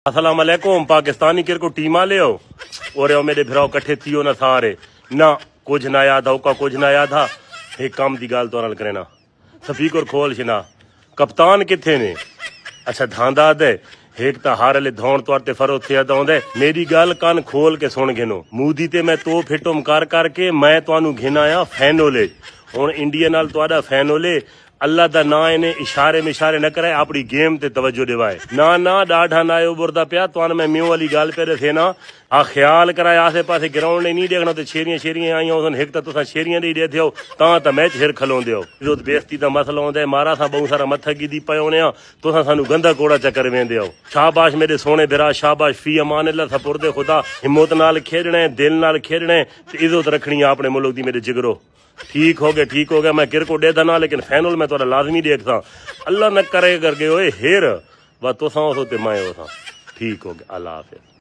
अस्सलाम वालेकुम Pakistani cricket team आ लियो और मेरे फिराओ कट्ठे थियो ना सारे ना कुछ ना याद का कुछ ना याद हा एक काम दी गाल तो करना स्पीकर खोल छना कप्तान किथे ने अच्छा धांदा दे एक तो हार ले धौण तौर ते फरो थे दौंदे मेरी गल कान खोल के सुन गिनो मूदी ते मैं तो फिटुम कर करके मैं तुहानू घिनाया फैनोले हुण इंडिया नाल तुहाडा फैनोले अल्लाह दा ना इन्हें इशारे मिशारे न करे अपनी गेम ते तवज्जो दिवाए ना ना डाढ़ा ना बुरदा पिया तुहानू मैं म्यूं वाली गल पे थे ना आ ख्याल कराए आसे पासे ग्राउंड ने नहीं देखना तो शेरियां शेरियां आई उस एक तो तुसा शेरियां नहीं देते हो ता मैच हिर खलोंदे हो जो बेइज्जती दा मसला होंदा मारा सा बहुत सारा मत्था गी दी पे होने तुसा सानू गंदा कोड़ा चक्कर वेंदे हो शाबाश मेरे सोने बिरा शाबाश फी अमान अल्लाह सपुरदे खुदा हिम्मत नाल खेडना दिल नाल खेडना इज्जत रखनी अपने मुल्क दी मेरे जिगरो ठीक हो गया मैं क्रिकेट देता ना लेकिन फाइनल मैं थोड़ा लाजमी देखता अल्लाह न करे करके ओए हेर व तुसा हो ते मैं हो ठीक हो गया अल्लाह हाफिज।